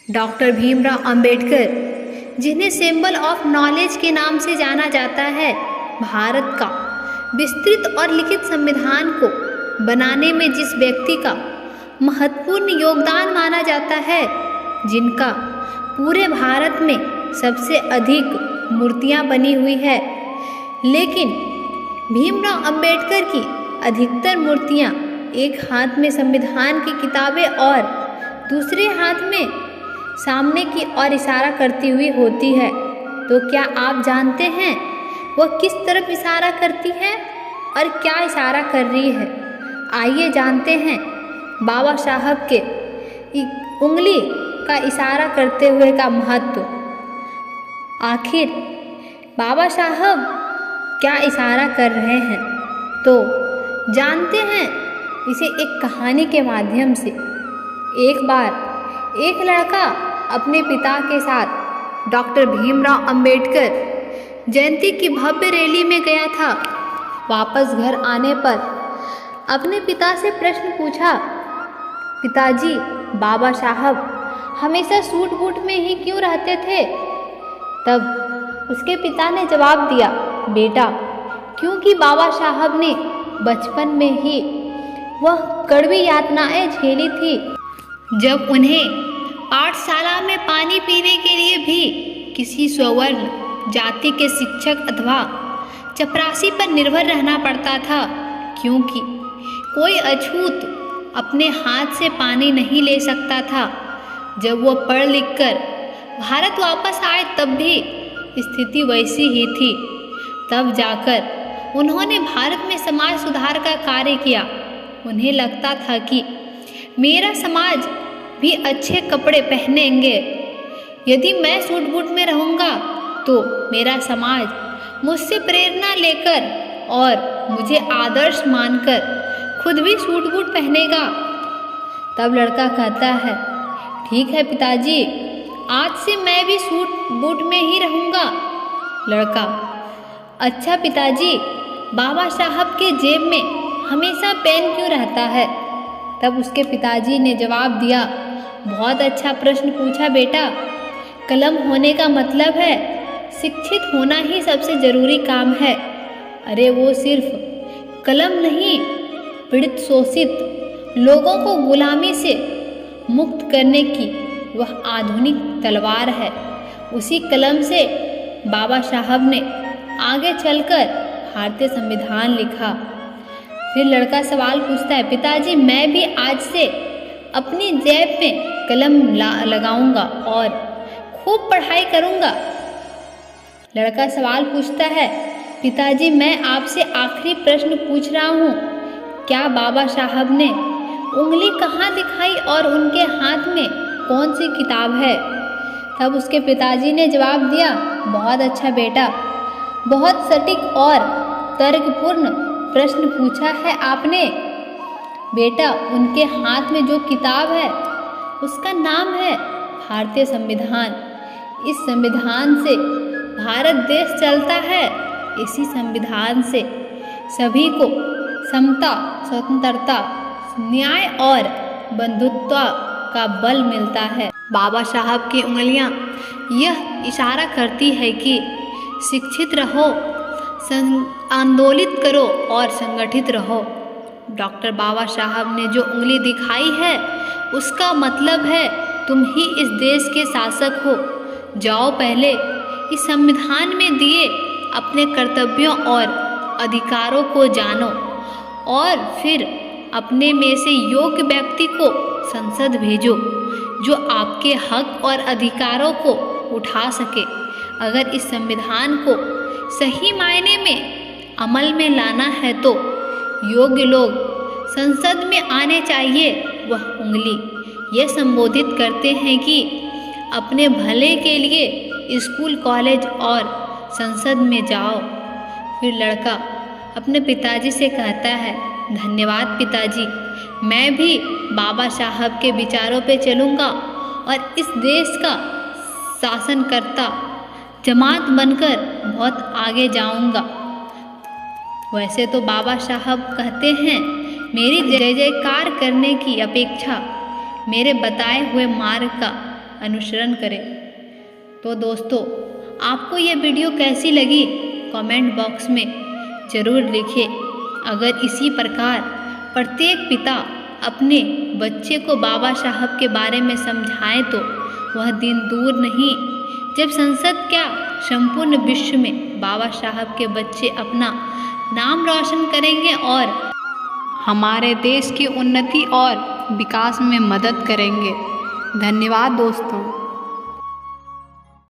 Doctor Bhimrao Ambedkar, जिन्हें symbol of knowledge के नाम से जाना जाता है, भारत का विस्तृत और लिखित संविधान को बनाने में जिस व्यक्ति का महत्वपूर्ण योगदान माना जाता है, जिनका पूरे भारत में सबसे अधिक मूर्तियां बनी हुई है, लेकिन भीमराव अंबेडकर की अधिकतर मूर्तियां एक हाथ में संविधान की किताबें और दूसरे हाथ में सामने की ओर इशारा करती हुई होती है। तो क्या आप जानते हैं वह किस तरफ इशारा करती है और क्या इशारा कर रही है? आइए जानते हैं बाबा साहब के उंगली का इशारा करते हुए का महत्व। आखिर बाबा साहब क्या इशारा कर रहे हैं, तो जानते हैं इसे एक कहानी के माध्यम से। एक बार एक लड़का अपने पिता के साथ डॉक्टर भीमराव अंबेडकर जयंती की भव्य रैली में गया था। वापस घर आने पर अपने पिता से प्रश्न पूछा, पिताजी, बाबा साहब हमेशा सूट बूट में ही क्यों रहते थे? तब उसके पिता ने जवाब दिया, बेटा, क्योंकि बाबा साहब ने बचपन में ही वह कड़वी यातनाएं झेली थी, जब उन्हें पाठशाला में पानी पीने के लिए भी किसी स्वर्ण जाति के शिक्षक अथवा चपरासी पर निर्भर रहना पड़ता था, क्योंकि कोई अछूत अपने हाथ से पानी नहीं ले सकता था। जब वो पढ़ लिख कर भारत वापस आए तब भी स्थिति वैसी ही थी। तब जाकर उन्होंने भारत में समाज सुधार का कार्य किया। उन्हें लगता था कि मेरा समाज भी अच्छे कपड़े पहनेंगे। यदि मैं सूट बूट में रहूँगा तो मेरा समाज मुझसे प्रेरणा लेकर और मुझे आदर्श मानकर खुद भी सूट बूट पहनेगा। तब लड़का कहता है, ठीक है पिताजी, आज से मैं भी सूट बूट में ही रहूँगा। लड़का, अच्छा पिताजी, बाबा साहब के जेब में हमेशा पेन क्यों रहता है? तब उसके पिताजी ने जवाब दिया, बहुत अच्छा प्रश्न पूछा बेटा। कलम होने का मतलब है शिक्षित होना ही सबसे ज़रूरी काम है। अरे वो सिर्फ कलम नहीं, पीड़ित शोषित लोगों को गुलामी से मुक्त करने की वह आधुनिक तलवार है। उसी कलम से बाबा साहब ने आगे चलकर भारतीय संविधान लिखा। फिर लड़का सवाल पूछता है, पिताजी, मैं भी आज से अपनी जेब में कलम लगाऊंगा और खूब पढ़ाई करूंगा। लड़का सवाल पूछता है, पिताजी, मैं आपसे आखिरी प्रश्न पूछ रहा हूँ, क्या बाबा साहब ने उंगली कहाँ दिखाई और उनके हाथ में कौन सी किताब है? तब उसके पिताजी ने जवाब दिया, बहुत अच्छा बेटा, बहुत सटीक और तर्कपूर्ण प्रश्न पूछा है आपने। बेटा, उनके हाथ में जो किताब है उसका नाम है भारतीय संविधान। इस संविधान से भारत देश चलता है। इसी संविधान से सभी को समता, स्वतंत्रता, न्याय और बंधुत्व का बल मिलता है। बाबा साहब की उंगलियां यह इशारा करती है कि शिक्षित रहो, आंदोलित करो और संगठित रहो। डॉक्टर बाबा साहब ने जो उंगली दिखाई है उसका मतलब है तुम ही इस देश के शासक हो। जाओ, पहले इस संविधान में दिए अपने कर्तव्यों और अधिकारों को जानो और फिर अपने में से योग्य व्यक्ति को संसद भेजो जो आपके हक और अधिकारों को उठा सके। अगर इस संविधान को सही मायने में अमल में लाना है तो योग्य लोग संसद में आने चाहिए। वह उंगली यह संबोधित करते हैं कि अपने भले के लिए स्कूल, कॉलेज और संसद में जाओ। फिर लड़का अपने पिताजी से कहता है, धन्यवाद पिताजी, मैं भी बाबा साहब के विचारों पे चलूँगा और इस देश का शासनकर्ता जमात बनकर बहुत आगे जाऊँगा। वैसे तो बाबा साहब कहते हैं, मेरी जय जयकार करने की अपेक्षा मेरे बताए हुए मार्ग का अनुसरण करें। तो दोस्तों, आपको ये वीडियो कैसी लगी कमेंट बॉक्स में ज़रूर लिखें। अगर इसी प्रकार प्रत्येक पिता अपने बच्चे को बाबा साहब के बारे में समझाएं तो वह दिन दूर नहीं जब संसद क्या संपूर्ण विश्व में बाबा साहब के बच्चे अपना नाम रोशन करेंगे और हमारे देश की उन्नति और विकास में मदद करेंगे। धन्यवाद दोस्तों।